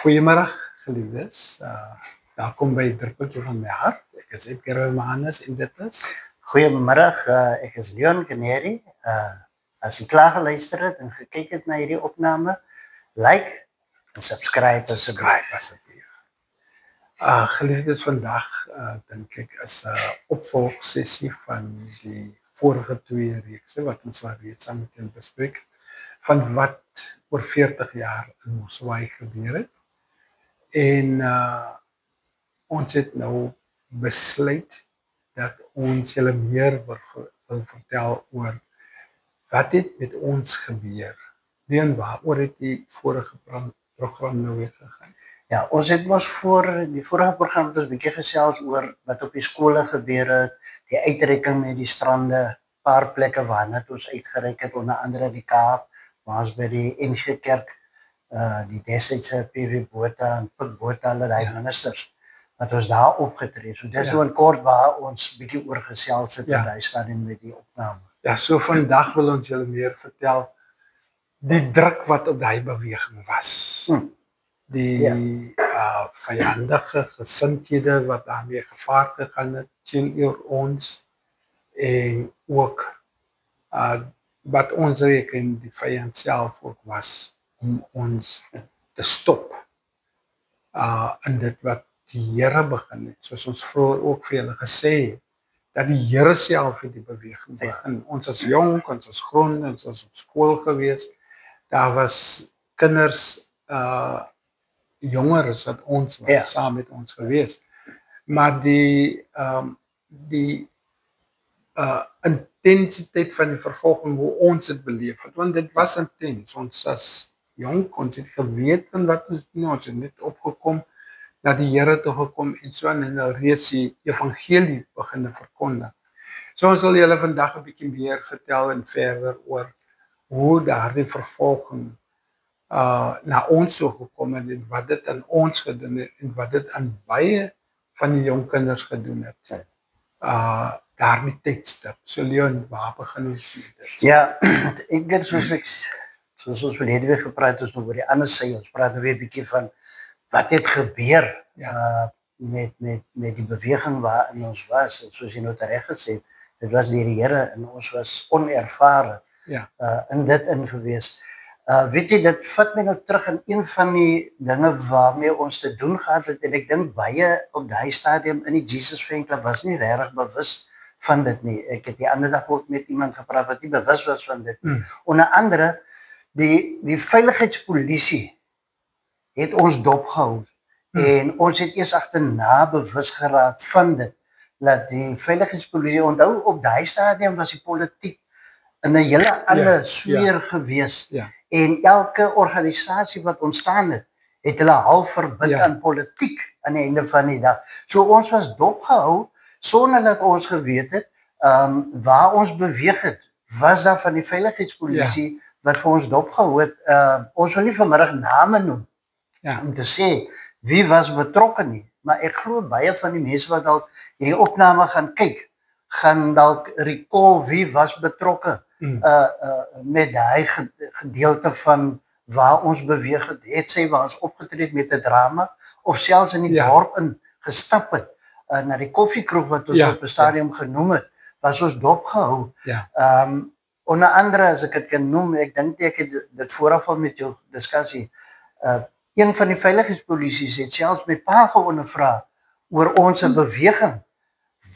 Goeiemôre, geliefdes. Welkom by Druppeltjie van my hart. Ek is Edgar Hermanus en dit is Goeiemiddag, ek is Leon Canary. As jy klaar geluister het en gekyk het na hierdie opname, like en subscribe asseblief. Geliefdes, vandag dink ek is 'n opvolgsessie van die vorige 2 reekse wat ons reeds saam met julle bespreek het, van wat oor 40 jaar in Mosselbaai gebeur het. En ons het nou besluit dat ons julle meer wil vertel oor wat het met ons gebeur. En waaroor het die vorige program nou weer gegaan? Ja, ons het mos voor die vorige program het ons 'n bietjie gesels oor wat op die skole gebeur het, die uitreiking met die strande, paar plekke waarna ons uitgereik het, onder andere die Kaap, waar ons by die NG Kerk, die destydse PV Botha en Pik Botha, hulle daai ministers wat ons daar opgetree. So dis so 'n kort waar ons bietjie oor gesels het in daai stadium met die opname. Ja, so vandag wil ons julle meer vertel die druk wat op daai beweging was. Die vyandige gesindhede wat daarmee gepaard gegaan het teenoor ons, en ook wat ons reken die vyand self ook was om ons te stop in dit wat die Here begin het, soos ons vroeër ook vir julle gesê het, dat die Here self het die beweging begin. Ons is jong, ons is groen, ons is op skool gewees, daar was kinders, jonger as wat ons was, saam met ons gewees. Maar die intensiteit van die vervolging, hoe ons het beleef het, want dit was intens. Ons was jong, ons het geweet van wat ons doen, ons het net opgekom, na die Here toe gekom en so en reeds die evangelie begin verkondig. So ons wil julle vandag 'n bietjie meer vertel en verder oor hoe daardie vervolging na ons toe gekom het en wat dit aan ons gedoen het en wat dit aan baie van die jong kinders gedoen het. Daardie tydstip. So Leon, waar begin ons met dit? Ja, ek dink soos ons verlede week gepraat het oor die ander sy, ons praat nou weer 'n bietjie van wat het gebeur met die beweging waarin ons was, en soos jy nou reg gesê het, dit was deur die Here en ons was onervare in dit ingewees. Weet jy, dit vat my nou terug in een van die dinge waarmee ons te doen gehad het, en ek dink baie op daai stadium in die Jesus Fanclub was nie regtig bewus van dit nie. Ek het die ander dag ook met iemand gepraat wat nie bewus was van dit nie. Onder andere, die veiligheidspolisie het ons dopgehou, en ons het eers agterna bewus geraak van dit, dat die veiligheidspolisie, onthou op daai stadium was die politiek in 'n hele ander sfeer gewees, en elke organisasie wat ontstaan het, het hulle half verbind aan politiek aan die einde van die dag. So ons was dopgehou, sonder dat ons geweet het, waar ons beweeg het, was daar van die veiligheidspolisie wat vir ons dopgehou het. Ons wil nie vanmiddag name noem, om te sê wie was betrokke nie, maar ek glo baie van die mense wat dalk hierdie opname gaan kyk, gaan dalk recall wie was betrokke met daai gedeelte van waar ons beweeg het sy waar ons opgetree het met 'n drama, of selfs in die dorp in gestap het, na die koffiekroeg wat ons op 'n stadium genoem het, was ons dopgehou. Onder andere, as ek dit kan noem, ek dink ek het dit vooraf al met jou diskussie, een van die veiligheidspolisies het selfs my pa geondervra oor ons beweging.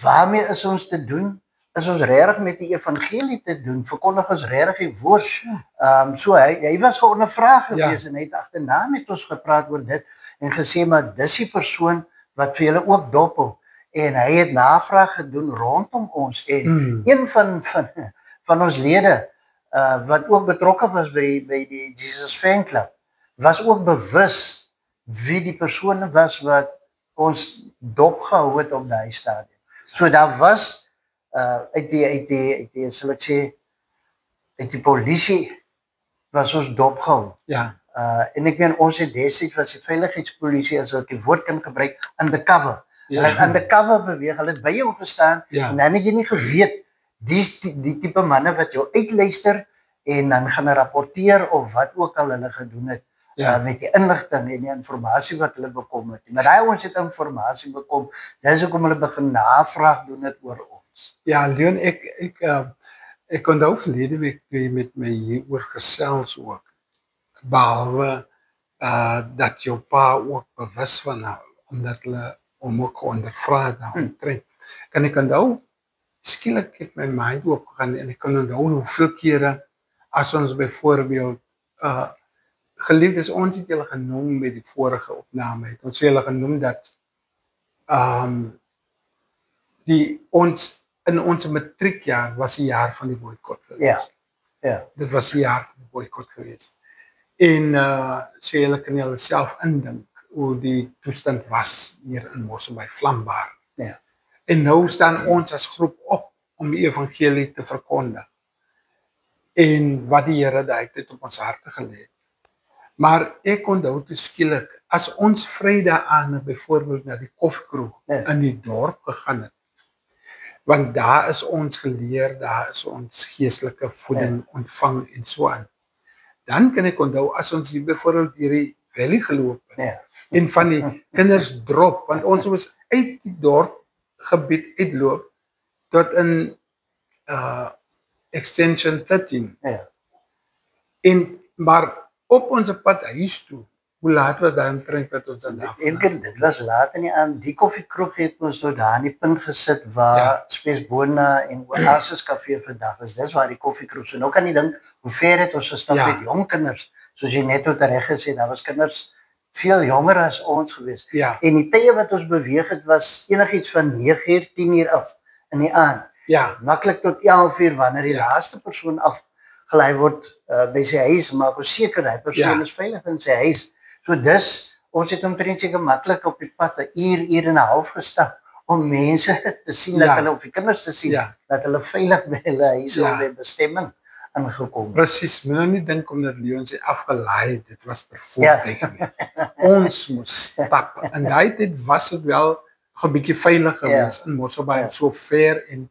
Waarmee is ons te doen? Is ons regtig met die evangelie te doen? Verkondig ons regtig die woord? So hy was geondervra gewees en hy het agterna met ons gepraat oor dit en gesê, maar dis die persoon wat vir julle ook dophou. En hy het navraag gedoen rondom ons, en een van ons lede wat ook betrokke was by die Jesus Fanclub, was ook bewus wie die persoon was wat ons dopgehou het op daai stadium. So daar was uit die sal ek sê, uit die polisie was ons dopgehou. En ek meen, ons het destyds was die veiligheidspolisie, as ek die woord kan gebruik, undercover. Hulle het undercover beweeg, hulle het by jou gestaan, en dan het jy nie geweet, die tipe manne wat jou uitluister, en dan gaan rapporteer of wat ook al hulle gedoen het, met die inligting en die informasie wat hulle bekom het. Maar daai ons het informasie bekom, dis hoekom hulle begin navraag doen het oor ons. Ja, Leon, ek onthou verlede week toe jy met my hieroor gesels ook. Behalwe dat jou pa ook bewus van haar, omdat hulle hom ook ondervra het daaromtrent. Kan ek onthou, skielik het my mind oopgegaan en ek kan onthou hoeveel kere as ons byvoorbeeld geliefdes, ons het julle genoem met die vorige opname, het ons julle genoem dat in ons matriekjaar was die jaar van die boikot gewees. Ja. Dit was die jaar van die boikot gewees. En so julle kan julle self indink hoe die toestand was hier in Mosselbaai, vlambaar. Ja. En nou staan ons as groep op om die evangelie te verkondig. En wat die Here daai tyd op ons harte gelê het. Maar ek onthou te skielik, as ons Vrydag aan byvoorbeeld na die koffiekroeg in die dorp gegaan het, want daar is ons geleer, daar is ons geestelike voeding ontvang en so aan. Dan kan ek onthou, as ons hier byvoorbeeld deur die valley geloop het, en van die kinders drop, want ons was uit die dorpgebied uitloop, tot in extension 13. Maar op ons pad huis toe, hoe laat was daai omtrent wat ons aan dag? Dit was laat in die aand. Die koffiekroeg het ons nou daar aan die punt gesit waar Spesbona en Oasis Kafee vandag is. Dis waar die koffiekroeg. So nou kan jy dink hoe ver het ons gestap met jong kinders. Soos jy net tot reg gesê, daar was kinders veel jonger as ons gewees. En die tye wat ons beweeg het was enigiets van 9:00, 10:00 af in die aand. Maklik tot 11:00 wanneer die laaste persoon afgelei word by sy huis, maar ons seker hy persoon is veilig in sy huis. So dis, ons het omtrent seker maklik op die pad 'n uur en 'n half gestap om mense te sien dat hulle, of die kinders te sien, dat hulle veilig by hulle huise of by bestemming ingekom. Presies, moet nou nie dink omdat Leon sy afgelaai het, dit was per voertuig. Ons moes stap. En daai tyd was dit wel 'n bietjie veilig gewees in Mosselbaai, so ver en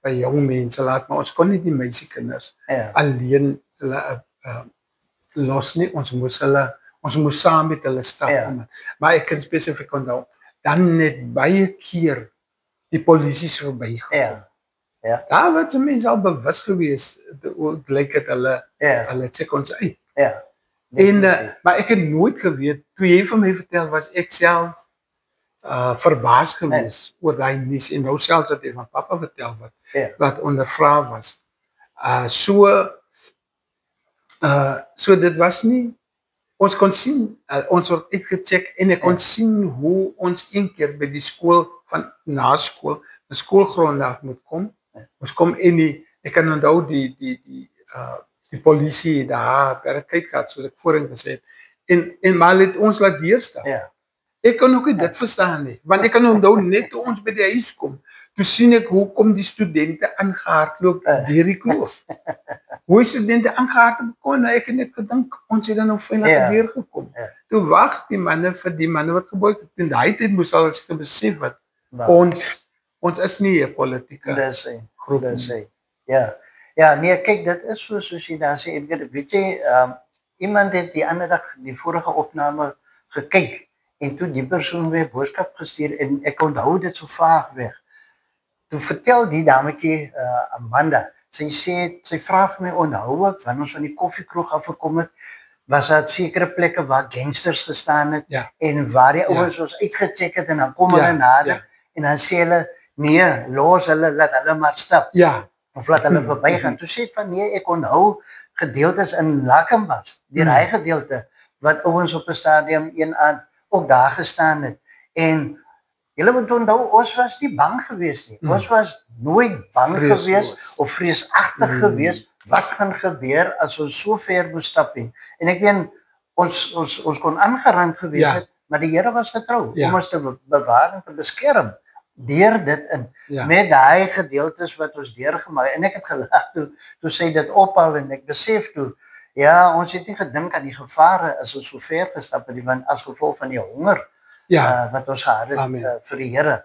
by jong mense laat, maar ons kon nie die meisiekinders alleen los nie, ons moes saam met hulle stap. Maar ek kan spesifiek onthou, dan net baie keer die polisie verbygekom. Daar was mense al bewus gewees, het lyk het hulle check ons uit. Maar ek het nooit geweet, toe jy vir my vertel, was ek self verbaas gewees oor daai nuus, en nou selfs dat jy van papa vertel wat ondervra was. So dit was nie, ons kon sien, ons word uitgecheck, en ek kon sien hoe ons een keer by die skool, na skool, die skoolgrond af moet kom. Ons kom in ek kan onthou die polisie daar by die kyk gehad, soos ek voorheen gesê het, en maar het ons laat deurstap. Ek kan ook nie dit verstaan nie, want ek kan onthou net toe ons by die huis kom, toe sien ek hoe kom die studente aangehardloop deur die kloof. Hoe die studente aangehardloop kon, ek het net gedink, ons het dan nou veilig deurgekom. Toe wag die manne vir die manne wat geboek het, en daai tyd moes al as ek besef wat, ons is nie 'n politieke groep. Ja, nee, kyk, dit is soos jy daar sê, Edgar, weet jy, iemand het die ander dag die vorige opname gekyk, en toe die persoon weer boodskap gestuur, en ek onthou dit so vaag weg. Toe vertel die dametjie, Amanda, sy vra vir my, onthou ek, wanneer ons van die koffiekroeg afgekom het, was daar sekere plekke waar gangsters gestaan het, en waar die ouens ons uitgecheck het, en dan kom hulle nader, en dan sê hulle, nee, los hulle, laat hulle maar stap. Of laat hulle verbygaan. Toe sê ek van, nee, ek onthou gedeeltes in Lakkenbas, die raai gedeelte, wat ouens op 'n stadium een aand ook daar gestaan het. En julle moet onthou, ons was nie bang gewees nie. Ons was nooit bang gewees of vreesagtig gewees. Wat gaan gebeur as ons so ver moet stap nie? En ek weet, ons kon aangerand gewees het, maar die Here was getrou om ons te bewaar en te beskerm. Deur dit met daai gedeeltes wat ons deurgemaak het. En ek het gelag toe sy dit ophal, en ek besef toe, ons het nie gedink aan die gevare as ons so ver gestap het, want as gevolg van die honger wat ons gehad het vir die Here,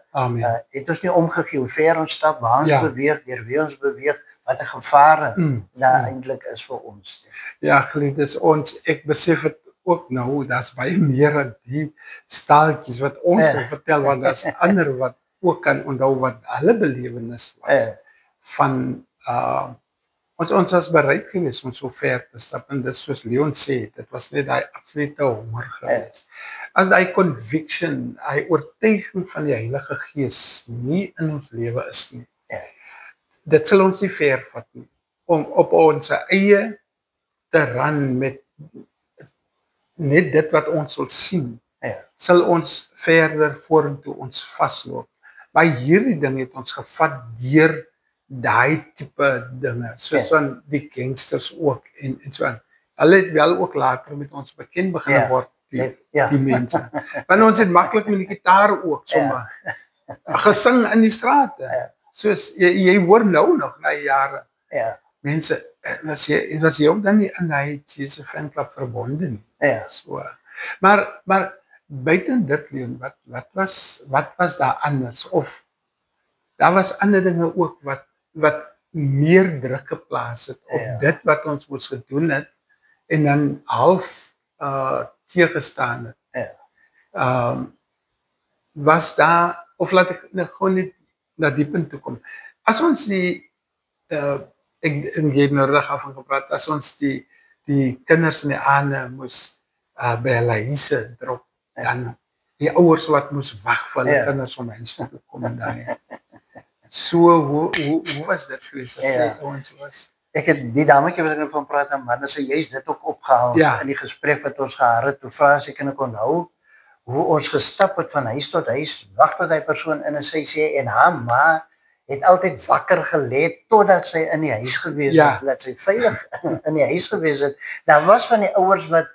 het ons nie omgegee hoe ver ons stap, waar ons beweeg, deur wie ons beweeg, wat 'n gevare daar eintlik is vir ons. Ja, geliefdes, ek besef het ook nou, daar's baie meer aan die staaltjies wat ons wil vertel, want daar's ander wat ook kan onthou wat hulle belewenis was van ons was bereid geweest om so ver te stap en dis soos Leon sê, dit was net daai absolute honger geweest. As daai conviction, daai oortuiging van die Heilige Gees nie in ons lewe is nie. Dit sal ons nie ver vat nie om op ons eie te ran met net dit wat ons wil sien. Sal ons verder vorentoe ons vasloop. Maar hierdie ding het ons gevat deur daai tipe dinge, soos van die gangsters ook en so aan. Hulle het wel ook later met ons bekend begin word, die mense. Want ons het maklik met die gitaar ook sommer gesing in die strate. Soos jy hoor nou nog na jare. Mense, was jy ook dan nie in die Jesus fanclub verbonde nie. So. Maar buiten dit, Leon, wat was daar anders? Of daar was ander dinge ook wat meer druk geplaas het op dit wat ons moes gedoen het en dan half teëgestaan het. Was daar, of laat ek gewoon net na die punt toe kom. As ons die ek het nou reg af gepraat, as ons die kinders in die aande moes by hulle huise drop, dan die ouers wat moes wag vir hulle kinders om huis toe te kom en daai. So, hoe was dit geweest? Ek het die dametjie wat ek nou van praat, maar dan sê juist dit ook opgehaal in die gesprek wat ons gehad het. Toe vra as ek kan onthou hoe ons gestap het van huis tot huis, wag tot die persoon in 'n sy sê en haar ma het altyd wakker gelê totdat sy in die huis gewees het, dat sy veilig in die huis gewees het. Daar was van die ouers wat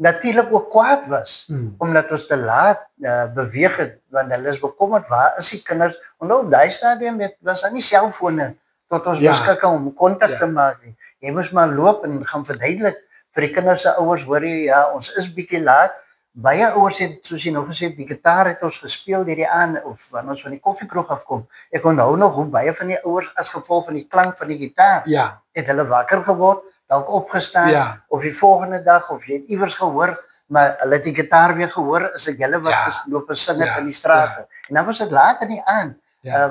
natuurlik ook kwaad was, omdat ons te laat beweeg het, want hulle is bekommerd, waar is die kinders? Onthou, op daai stadium was daar nie selfone tot ons beskikking om kontak te maak nie. Jy moes maar loop en gaan verduidelik vir die kinders se ouers, hoor jy, ons is bietjie laat. Baie ouers het, soos jy nou gesê het, die gitaar het ons gespeel hierdie aan, of wanneer ons van die koffiekroeg afkom. Ek onthou nog hoe baie van die ouers as gevolg van die klank van die gitaar, het hulle wakker geword, dalk opgestaan, of die volgende dag, of jy het iewers gehoor, maar hulle het die gitaar weer gehoor, as ek julle wat loop en sing het in die strate. En dan was het laat in die aand,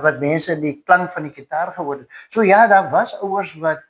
wat mense die klank van die gitaar gehoor het. So ja, daar was ouers wat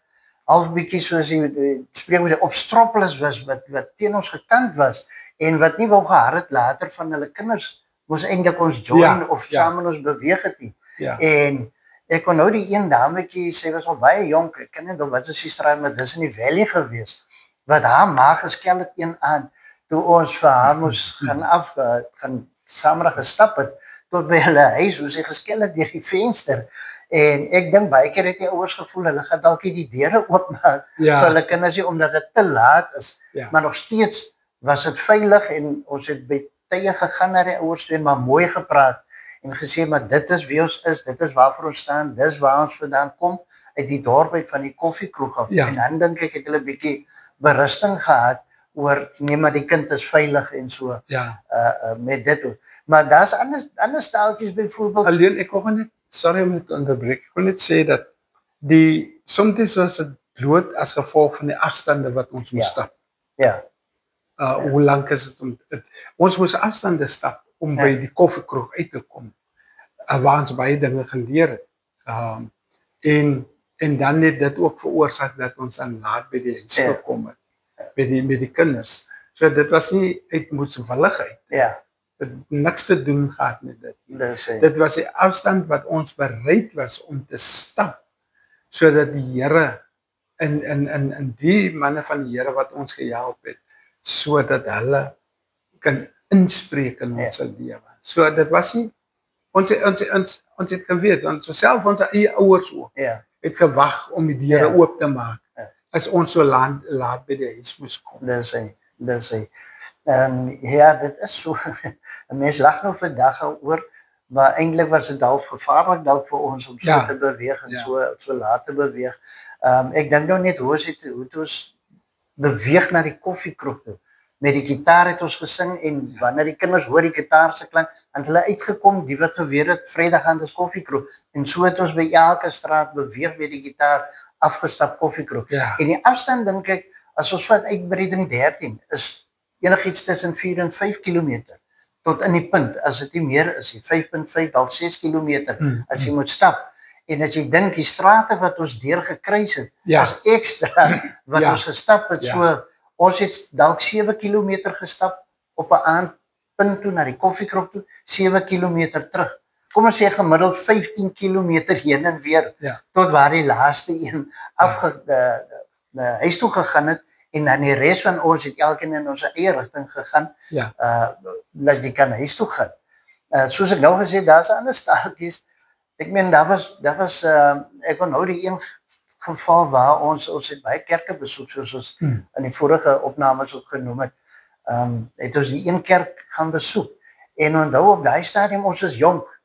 half bietjie soos die spreekwoord opstroppeles was, wat teen ons gekant was, en wat nie wou gehad het later van hulle kinders, moes eintlik ons join of saam met ons beweeg het nie. En ek kon nou die een dametjie, sy was al baie jonk, ek ken nie wat is die straat, maar dis in die Valley gewees, wat haar ma geskel het een aan, toe ons vir haar moes gaan samen gestap het, tot by hulle huis, hoe sy geskel het deur die venster. En ek dink baie keer het die ouers gevoel, hulle gaan dalk die deure oopmaak vir hulle kinders, omdat dit te laat is. Maar nog steeds was het veilig en ons het by tye gegaan na die ouers toe en maar mooi gepraat en gesê, maar dit is wie ons is, dit is waarvoor ons staan, dis waar ons vandaan kom, uit die dorp uit van die koffiekroeg af. En dan dink ek het hulle bietjie berusting gehad oor, nee, maar die kind is veilig en so, met dit ook. Maar daar is ander staaltjies byvoorbeeld. Alleen, ek wil net, sorry om te onderbreek, ek wil net sê dat soms was het bloot as gevolg van die afstande wat ons moest stap. Hoe lang is het ons moes afstande stap om by die koffiekroeg uit te kom, waar ons baie dinge geleer het. En dan het dit ook veroorsaak dat ons dan laat by die huis gekom het, met die kinders. So dit was nie uit moedswilligheid. Het niks te doen gehad met dit. Dit was die afstand wat ons bereid was om te stap, sodat die Here, en die manne van die Here wat ons gehelp het, sodat hulle kan inspreek in ons lewe. So dit was nie, ons het geweet, self ons eie ouers ook, het gewag om die deure oop te maak, as ons so laat by die huis moes kom. Dis hy. Ja, dit is so, een mens lag nou vandag al oor, maar eindelijk was het half gevaarlik dalk vir ons om so te beweeg en so laat te beweeg. Ek dink nou net hoe het ons beweeg na die koffiekroeg toe. Met die gitaar het ons gesing en wanneer die kinders hoor die gitaar se klank, het hulle uitgekom, die wat geweer het, Vrydag aan die koffiekroeg. En so het ons by elke straat beweeg met die gitaar, afgestap koffiekroeg. En die afstand, dink ek, as ons vat uit by 13, is enigiets tussen 4 en 5 kilometer tot in die punt, as dit nie meer is, 5.5 dalk 6 kilometer as jy moet stap. En as jy dink die strate wat ons deurgekruis het, is ekstra wat ons gestap het. So ons het dalk 7 kilometer gestap op 'n aandpunt toe na die koffiekrop toe, 7 kilometer terug. Kom ons sê gemiddeld 15 kilometer heen en weer tot waar die laaste een huis toe gegaan het. En dan die res van ons het elkeen in ons eie rigting gegaan, dat jy kan huis toe gaan. Soos ek nou gesê, daar's ander staaltjies. Ek meen, daar was ek onthou die een geval waar ons het baie kerke besoek, soos ons in die vorige opnames ook genoem het. Het ons die een kerk gaan besoek. En onthou op daai stadium, ons is jonk.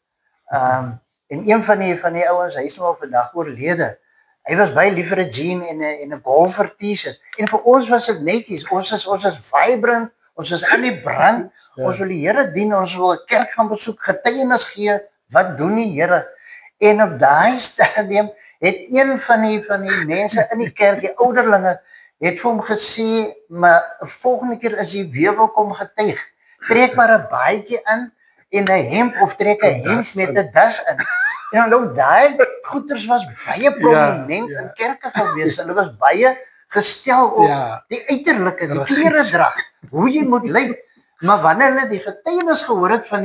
En een van die ouens, hy is nou al vandag oorlede. Hy was baie lief vir 'n jean en 'n golfer t-shirt. En vir ons was dit netjies. Ons is vibrant, ons is aan die brand. Ons wil die Here dien, ons wil 'n kerk gaan besoek, getuienis gee. Wat doen die Here? En op daai stadium het een van die mense in die kerk, die ouderlinge, het vir hom gesê, maar volgende keer as jy weer wil kom getuig, trek maar 'n baadjie aan en 'n hemp of trek 'n hemp met 'n das in. En nou daai goeters was baie prominent in kerke gewees. Hulle was baie gestel op die uiterlike, die kleredrag, hoe jy moet lyk. Maar wanneer hulle die getuienis gehoor het van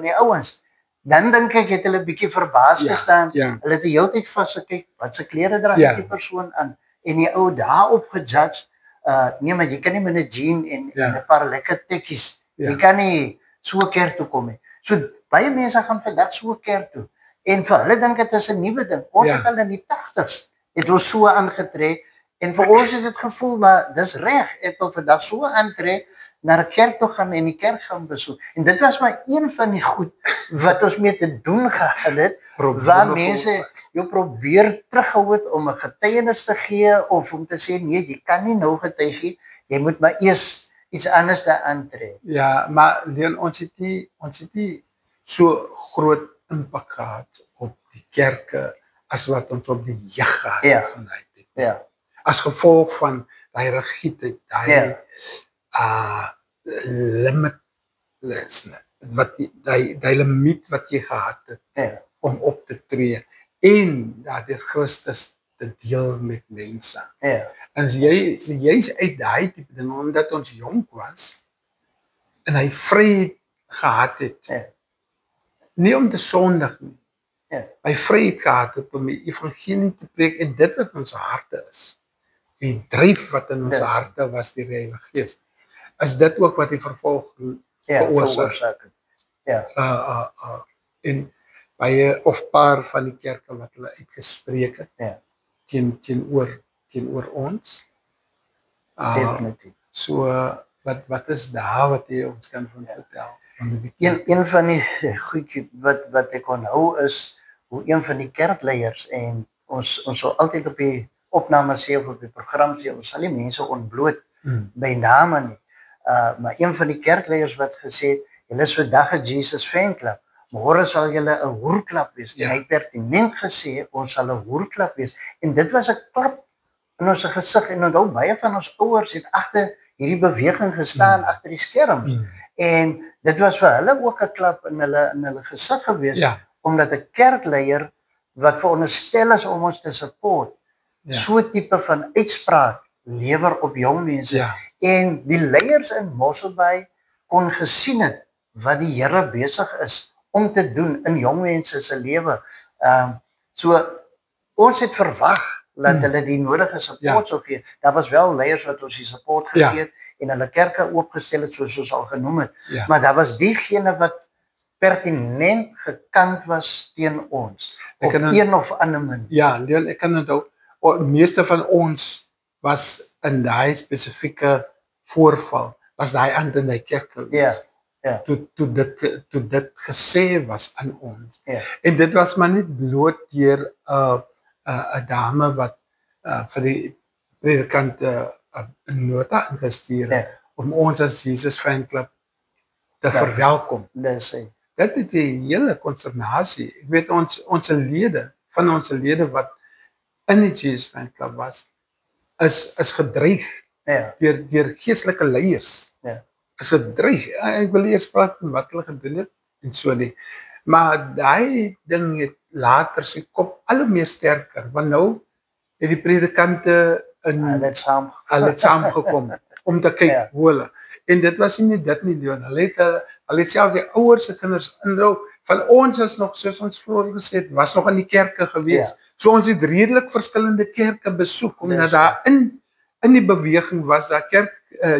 die ouens, dan dink ek het hulle bietjie verbaas gestaan. Hulle het die hele tyd vasgekyk, wat se klere dra die persoon aan, en die ou daarop gejudge. Nee, maar jy kan nie met 'n jean en 'n paar lekker tekkies, jy kan nie so 'n kerk toe kom nie. So baie mense gaan vandag so 'n kerk toe. En vir hulle dink dit is 'n nuwe ding. Ons het al in die 80's het ons so aangetrek. En vir ons het dit gevoel, maar dis reg, ek wil vandag so aantrek, na 'n kerk toe gaan en die kerk gaan besoek. En dit was maar een van die goed wat ons mee te doen gehad het, waar mense jou probeer terughou het om 'n getuienis te gee, of om te sê, nee, jy kan nie nou getuig nie, jy moet maar eers iets anders daar aantrek. Ja, maar Leon, ons het nie so groot impak gehad op die kerke as wat ons op die jeug gehad het vanuit dit. Ja. As gevolg van daai rigiedheid, daai daai limiet wat jy gehad het om op te tree en daardeur Christus te deel met mense. En jy's uit daai tipe ding, omdat ons jonk was en hy vryheid gehad het. Nie om te sondig nie. Hy vryheid gehad het om die evangelie te preek en dit wat ons harte is. Die dryf wat in ons harte was, die Heilige Gees. Is dit ook wat die vervolg veroorsaak? En baie of paar van die kerke wat hulle uitgespreek het teenoor ons. Definitief. So wat is daar wat jy ons kan van vertel? Een van die goed wat ek onthou is hoe een van die kerkleiers, en ons sal altyd op die opname sê of op die program sê, ons sal nie mense ontbloot by name nie. Maar een van die kerkleiers wat gesê het, julle is vandag 'n Jesus fanclub, môre sal julle 'n hoerklub wees. En hy het pertinent gesê, ons sal 'n hoerklub wees. En dit was 'n klap in ons gesig, en onthou baie van ons ouers het agter hierdie beweging gestaan, agter die skerms. En dit was vir hulle ook 'n klap in hulle gesig gewees, omdat 'n kerkleier wat veronderstel is om ons te support, so tipe van uitspraak lewer op jong mense. En die leiers in Mosselbaai kon gesien het wat die Here besig is om te doen in jong mense se lewe. So ons het verwag dat hulle die nodige support sou gee. Daar was wel leiers wat ons die support gegee het en hulle kerke oopgestel het, soos ons al genoem het. Maar daar was diegene wat pertinent gekant was teen ons, op een of ander manier. Ja, Leon, ek kan onthou, meeste van ons was in daai spesifieke voorval, was daai aand in die kerk gewees. Toe dit gesê was aan ons. En dit was maar net bloot deur 'n dame wat vir die predikant 'n nota ingestuur het om ons as Jesus fanclub te verwelkom. Dit het die hele konsternasie. Ek weet ons lede wat in die Jesus fanclub was, is gedreig Ja. deur geestelike leiers. Ja. Is gedreig. Ek wil eers praat van wat hulle gedoen het en so nie. Maar daai ding het later sy kop al hoe meer sterker, want nou het die predikante in Hulle het saamgekom om te kyk Ja. hoe hulle. En dit was nie net dit nie, Leon. Hulle het selfs die ouers se kinders inhou. Van ons is nog, soos ons vroeër gesê het, was nog in die kerke gewees. Ja. So ons het redelik verskillende kerke besoek, omdat Dis daar in die beweging was daar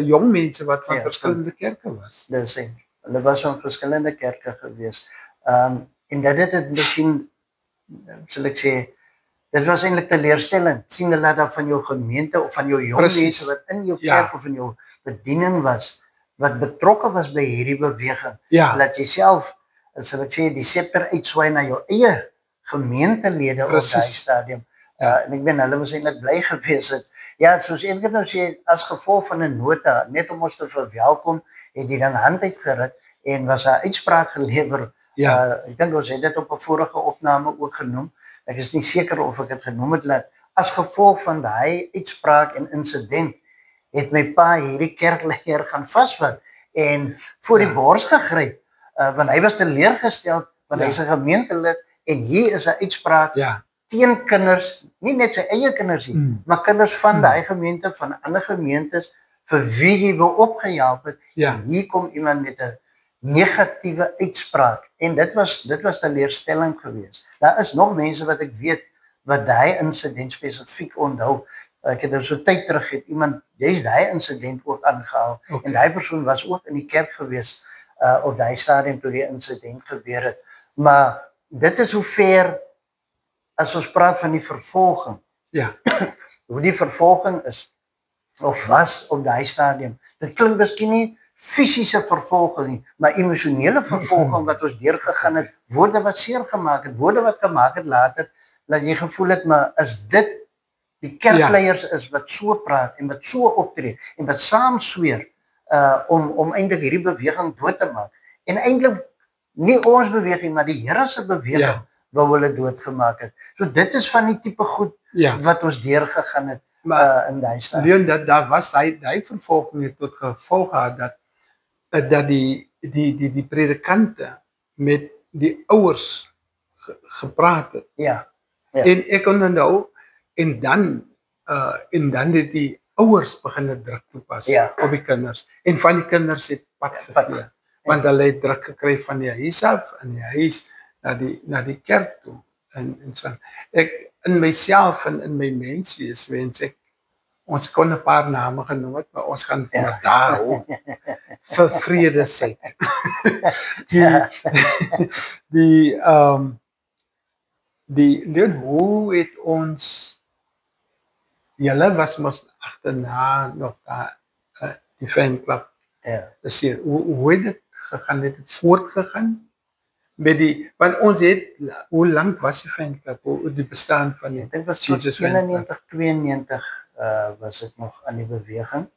jong mense wat van Ja, verskillende kerke was. Dis sê. Hulle was van verskillende kerke gewees. En dit het dit miskien, sal ek sê, dit was eintlik teleurstellend. Sien hulle dat van jou gemeente of van jou jong Precies. mense wat in jou Ja. kerk of in jou bediening was, wat betrokke was by hierdie beweging, Ja, laat jy self, sal ek sê, die scepter uitswaai na jou eie gemeentelede op daai Precies. stadium. Ja. En ek ben hulle was eintlik bly gewees het. Ja, soos een keer nou sê, as gevolg van 'n nota, net om ons te verwelkom, het die dan hand uitgeruk en was 'n uitspraak gelewer. ja, Ek dink ons het dit op 'n vorige opname ook genoem. Ek is nie seker of ek dit genoem het, dat as gevolg van daai uitspraak en insident het my pa hierdie kerkleier gaan vasvat en voor die bors gegryp, want hy was teleurgesteld, want Ja. hy's 'n gemeentelid en hier is 'n uitspraak ja, teen kinders, nie net sy eie kinders nie, maar kinders van daai gemeente, van ander gemeentes vir wie jy wil opgehelp het. ja, En hier kom iemand met 'n negatiewe uitspraak en dit was teleurstellend geweest. Daar is nog mense wat ek weet wat daai insident spesifiek onthou. Ek het nou so tyd terug het iemand daai insident ook aangehaal Okay. en daai persoon was ook in die kerk geweest op daai stadium toe die insident gebeur het. Maar dit is hoe ver as ons praat van die vervolging, ja, hoe die vervolging is of was op daai stadium. Dit klink miskien nie fisiese vervolging nie, maar emosionele vervolging wat ons deurgegaan het, woorde wat seer gemaak het, woorde wat gemaak het later, dat jy gevoel het, maar is dit die kerkleiers is wat so praat en wat so optree en wat saam sweer om eintlik hierdie beweging dood te maak. En eintlik nie ons beweging, maar die Here se beweging Ja. wou hulle doodgemaak het. So dit is van die tipe goed ja. wat ons deurgegaan het Maar in daai stad. Leon, daar was hy vervolging het tot gevolg gehad dat die predikante met die ouers gepraat het. Ja. En ek onthou en dan het die ouers begin druk toepas Ja. op die kinders en van die kinders het pad gegee, want hulle het druk gekry van die huis af en die huis na die kerk toe en so. Ek in myself en in my menswees wens ek ons kon 'n paar name genoem het, maar ons gaan Ja. daar hou vir vrede se. Die Leon, hoe het ons julle was mos agterna nog daar die fanclub Ja. beseer. Hoe het dit gegaan? Het dit voortgegaan met want ons het, hoe lank was die fanclub, hoe die bestaan van die Dit was tot Jesus fanclub? 91, 92 was ek nog aan die beweging.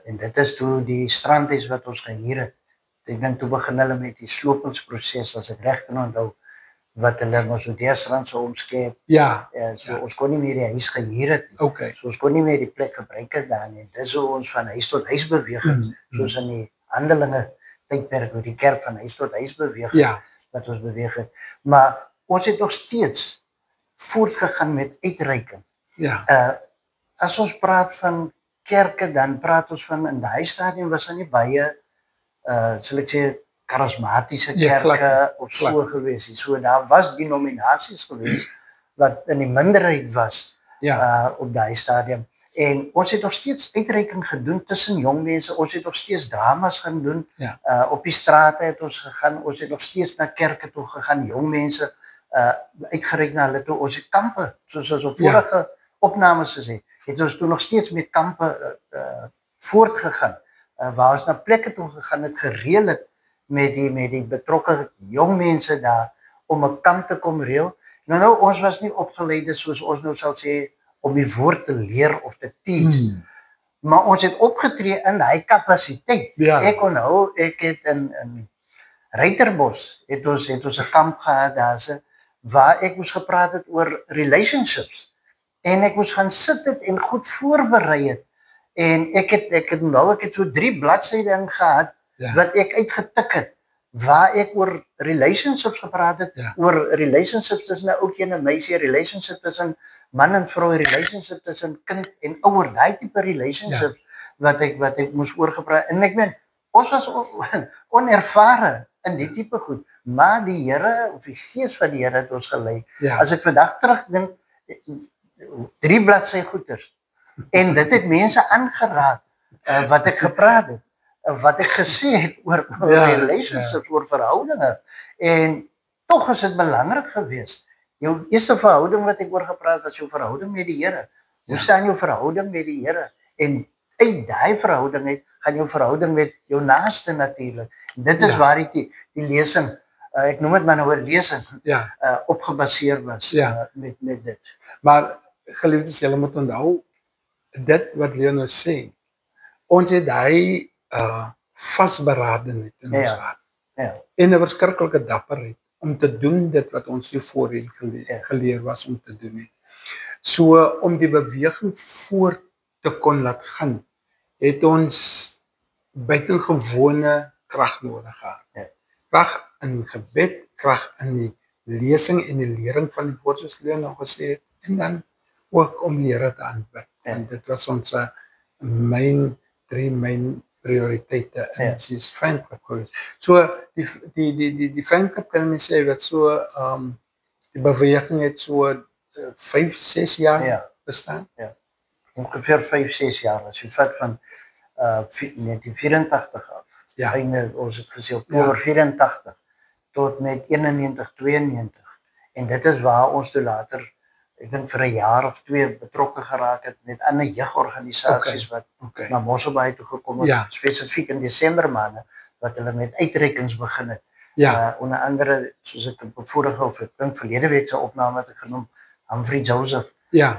En dit is toe die strandhuis wat ons gehuur het. Ek dink toe begin hulle met die slopingsproses, as ek reg kan onthou, wat hulle mos so deesrand so omskep. Ja, So ons kon nie meer die huis gehuur het nie. okay. So ons kon nie meer die plek gebruik het daar nie. Dis hoe ons van huis tot huis beweging, soos in die Handelinge tydperk, hoe die kerk van huis tot huis beweeg, Ja, wat ons beweeg het. Maar ons het nog steeds voortgegaan met uitreiking. ja, As ons praat van kerke, dan praat ons van in daai stadium was daar nie baie sal ek sê karismatiese Ja, kerke glad of so gewees nie. So daar was denominasies gewees wat in die minderheid was ja, op daai stadium. En ons het nog steeds uitreiking gedoen tussen jong mense. Ons het nog steeds dramas gaan doen. Ja. Op die strate het ons gegaan. Ons het nog steeds na kerke toe gegaan. Jong mense uitgereik na hulle toe. Ons het kampe, soos ons op vorige opnames gesê, het ons toe nog steeds met kampe voortgegaan. Waar ons na plekke toe gegaan het, gereël het met die betrokke jong mense daar om 'n kamp te kom reël. Nou ons was nie opgeleide soos ons nou sal sê om die woord te leer of te teach. Maar ons het opgetree in hy kapasiteit. Ja. Ek onthou, ek het in Ruiterbos het ons 'n kamp gehad daarse waar ek moes gepraat het oor relationships. En ek moes gaan sit het en goed voorberei het. En ek het so 3 bladsyde gehad wat ek uitgetik het waar ek oor relationships gepraat het, oor relationships tussen 'n ouetjie en 'n meisie, relationships tussen man en vrou, relationships tussen kind en ouer, daai tipe relationships wat ek moes oorgepraat. En ek meen, ons was onervare in die tipe goed, maar die Here of die Gees van die Here het ons gelei. As ek vandag terugdink, 3 bladsy goeters. En dit het mense aangeraak wat ek gepraat het, wat ek gesê het oor relationships, oor verhoudinge. En tog is dit belangrik geweest. Jou eerste verhouding wat ek oor gepraat het, was jou verhouding met die Here. Hoe staan jou verhouding met die Here? En uit daai verhouding uit gaan jou verhouding met jou naaste natuurlik. Dit is waar die lesing, ek noem dit maar nou 'n lesing, op gebaseer was met dit. Maar geliefdes, julle moet onthou dit wat Leon nou sê. Ons het daai vasberadenheid in ons hart. En 'n verskriklike dapperheid om te doen dit wat ons nie voorheen geleer was om te doen nie. So om die beweging voort te kon laat gaan, het ons buitengewone krag nodig gehad. Krag in gebed, krag in die lesing en die lering van die woord, soos Leon nog gesê het, en dan ook om die Here te aanbid. En dit was ons drie myn prioriteite in Jesus fanclub geweest. So die fanclub kan mens sê wat so die beweging het so 5-6 jaar bestaan. Ongeveer 5-6 jaar. As jy vat van 1984 af. Ons het gesê Oktober 84 tot met 91-92. En dit is waar ons toe later, ek dink vir 'n jaar of 2 betrokke geraak het met ander jeugorganisasies wat na Mosselbaai toe gekom het, spesifiek in Desember maande, wat hulle met uitreikings begin het. Onder andere, soos ek vorige of ek dink verlede week se opname het ek genoem, Humphrey Joseph.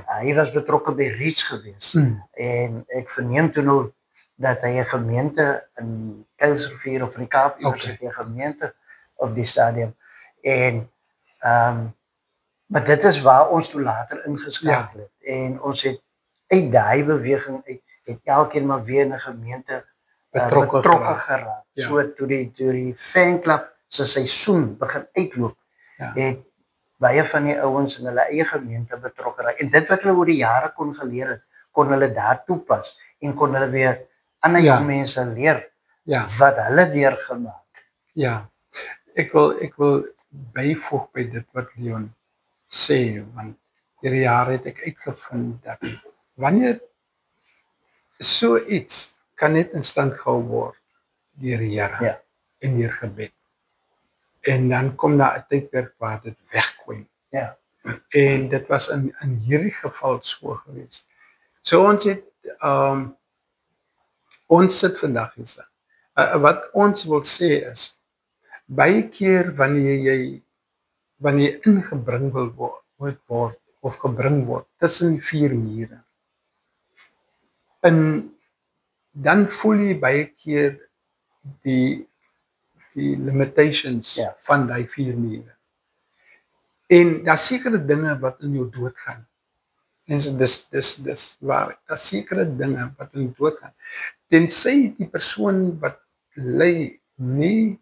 Hy was betrokke by Reach geweest. En ek verneem toe nou dat hy 'n gemeente in Kuilsrivier of in die Kaap, 'n gemeente op die stadium. En maar dit is waar ons toe later ingeskakel het. En ons het uit daai beweging het elkeen maar weer in 'n gemeente betrokke geraak. So toe die fanclub se seisoen begin uitloop, het baie van die ouens in hulle eie gemeente betrokke raak. En dit wat hulle oor die jare kon geleer het, kon hulle daar toepas en kon hulle weer ander jong mense leer wat hulle deurgemaak. Ek wil byvoeg by dit wat Leon sê, want hierdie jaar het ek uitgevind dat wanneer so iets kan net in stand gehou word deur die Here en deur gebed. En dan kom daar 'n tydperk waar dit wegkwam. En dit was in hierdie geval so geweest. So ons het ons sit vandag hier. Wat ons wil sê is, baie keer wanneer jy ingebring word of gebring word tussen 4 mure, en dan voel jy baie keer die limitations van die 4 mure. En daar sekere dinge wat in jou dood gaan. En so dis waar, daar sekere dinge wat in jou dood gaan. Tensy die persoon wat lei nie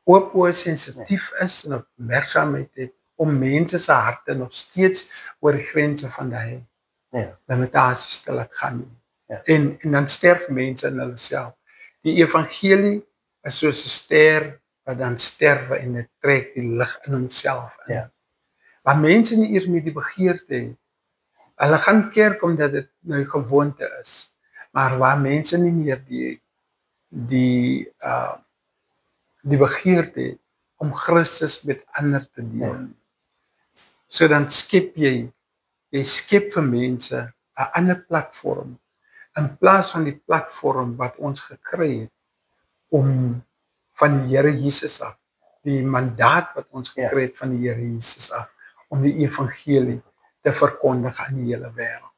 oop sensitief is en opmerksaamheid het om mense se harte nog steeds oor die grense van die limitaties te laat gaan. En dan sterf mense in hulle self. Die evangelie is soos 'n ster wat dan sterwe en dit trek die lig in homself in. Maar mense nie eers met die begeerte het. Hulle gaan kerk omdat dit nou gewoonte is. Maar waar mense nie meer die begeerte het om Christus met ander te deel. So dan skep jy skep vir mense 'n ander platform in plaas van die platform wat ons gekry het om van die Here Jesus af, die mandaat wat ons gekry het van die Here Jesus af, om die evangelie te verkondig aan die hele wêreld.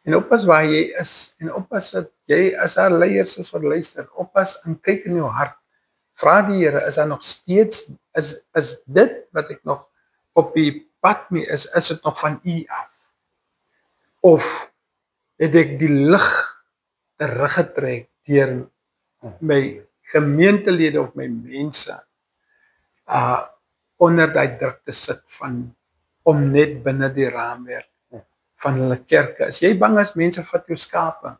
En oppas waar jy is, en oppas dat jy as haar leiers is wat luister, oppas en kyk in jou hart, vra die Here, is daar nog steeds, is dit wat ek nog op die pad mee is dit nog van U af? Of het ek die lig teruggetrek deur my gemeentelede of my mense onder daai druk te sit van om net binne die raamwerk van hulle kerke. As jy bang is mense vat jou skape,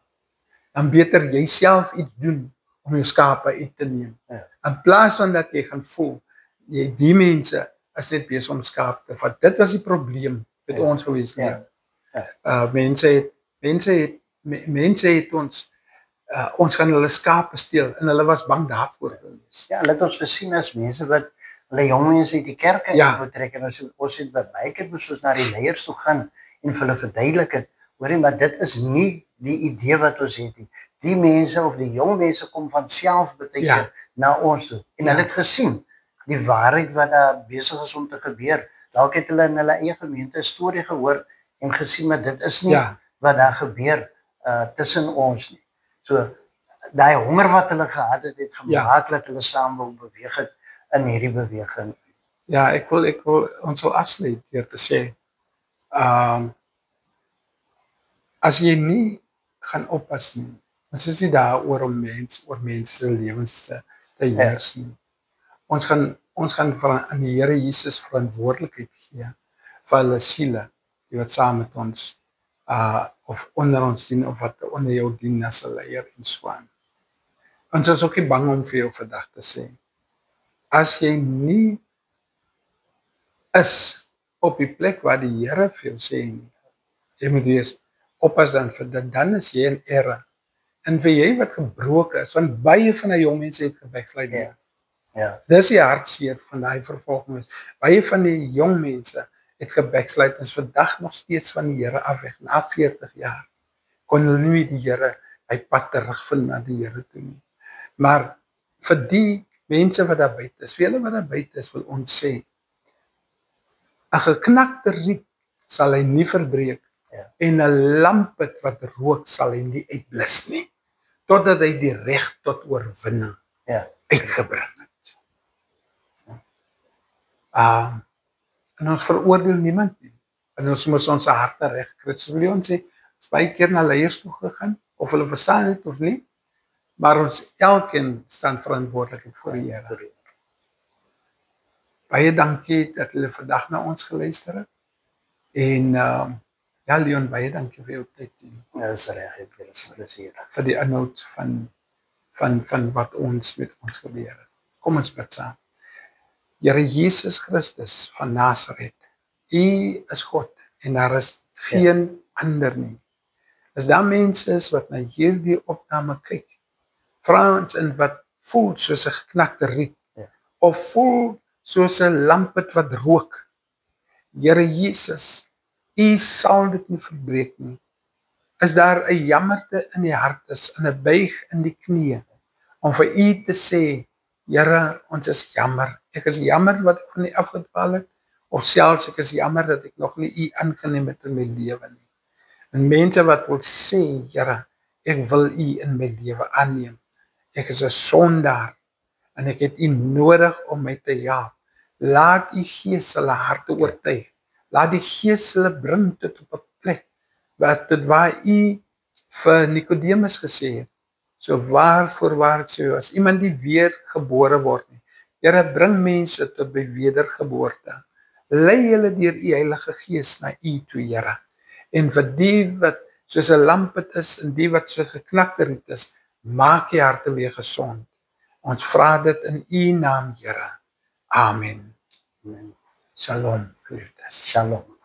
dan beter jy self iets doen om jou skape uit te neem. In plaas van dat jy gaan voel, die mense is net besig om skaap te vat. Dit was die probleem met ons gewees. Mense het ons gaan hulle skape steel en hulle was bang daarvoor gewees. Ja, hulle het ons gesien as mense wat hulle jong mense uit die kerke betrek en ons het baie keer moes ons na die leiers toe gaan en vir hulle verduidelik het, hoorie, maar dit is nie die idee wat ons het nie. Die mense of die jong mense kom van self baie keer na ons toe en hulle het gesien die waarheid wat daar besig is om te gebeur. Dalk het hulle in hulle eie gemeente 'n storie gehoor en gesien maar dit is nie wat daar gebeur tussen ons nie. So daai honger wat hulle gehad het, het gemaak dat hulle saam wil beweeg het in hierdie beweging. Ja, ek wil ons sal afsluit deur te sê as jy nie gaan oppas nie, ons is nie daar oor mense se lewens te heers nie. Ons gaan aan die Here Jesus verantwoordelikheid gee vir hulle siele, die wat saam met ons of onder ons dien of wat onder jou dien as 'n leier en so aan. Ons is ook nie bang om vir jou vandag te sê, as jy nie is op die plek waar die Here vir jou sê nie, jy moet wees, oppas dan vir dit, dan is jy in error. En vir jy wat gebroken is, want baie van die jong mense het gebackslide. Dis die hartseer van die vervolging. Baie van die jong mense het gebackslide, is vandag nog steeds van die Here afweg, na 40 jaar, kon hulle nie die Here, hy pad terugvind na die Here toe nie. Maar vir die mense wat daar buite is, vele wat daar buite is, wil ons sê, 'n geknakte riet sal hy nie verbreek, en 'n lampet wat rook sal hy nie uitblus nie, totdat hy die reg tot oorwinning uitgebring het. En ons veroordeel niemand nie, en ons moet ons harte reg kry. So wil ons sê, ons baie keer na leiers toe gegaan, of hulle verstaan het of nie, maar ons elkeen staan verantwoordelik voor die Here. Baie dankie dat hulle vandag na ons geluister het, en ja, Leon, baie dankie vir jou tyd. Ja, dis reg, dit is 'n plesier. Vir die inhoud van wat ons met ons gebeur het. Kom ons bid saam. Here Jesus Christus van Nasaret, U is God en daar is geen ander nie. As daar mense is wat na hierdie opname kyk, vrouens in wat voel soos 'n geknakte riet, of voel soos 'n lampet wat rook, Here Jesus, U sal dit nie verbreek nie. Is daar 'n jammerte in die hart is, en 'n buig in die knieë, om vir U te sê, Here, ons is jammer. Ek is jammer wat ek van U afgedwaal het, of selfs ek is jammer dat ek nog nie U aangeneem het in my lewe nie. En mense wat wil sê, Here, ek wil U in my lewe aanneem. Ek is 'n sondaar, en ek het U nodig om my te help. Laat U Gees hulle harte oortuig. Laat die Gees hulle bring tot op 'n plek, waar U vir Nicodemus gesê het, so waar ek sê, as iemand nie weer gebore word nie, Here, bring mense tot by wedergeboorte. Lei hulle deur U Heilige Gees na U toe, Here. En vir die wat soos 'n lampet is, en die wat so geknakte riet is, maak die harte weer gesond. Ons vra dit in U naam, Here. Amen. Shalom. Shalom.